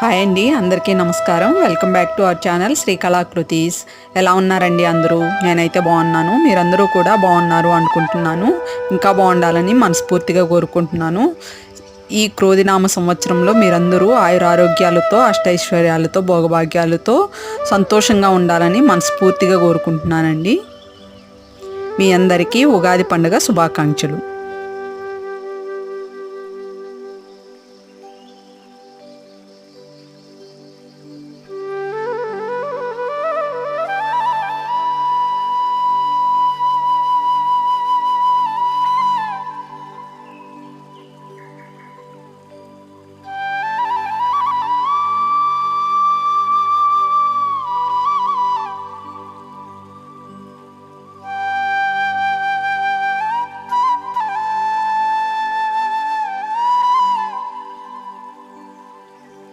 Hi అండి, అందరికీ నమస్కారం. Welcome back to our channel శ్రీకళాకృతీస్. ఎలా ఉన్నారండి అందరూ? నేనైతే బాగున్నాను. మీరందరూ కూడా బాగున్నారు అనుకుంటున్నాను. ఇంకా బాగుండాలని మనస్ఫూర్తిగా కోరుకుంటున్నాను. ఈ క్రోధినామ సంవత్సరంలో మీరందరూ ఆయురారోగ్యాలతో, అష్టైశ్వర్యాలతో, భోగభాగ్యాలతో సంతోషంగా ఉండాలని మనస్ఫూర్తిగా కోరుకుంటున్నానండి. మీ అందరికీ ఉగాది పండుగ శుభాకాంక్షలు.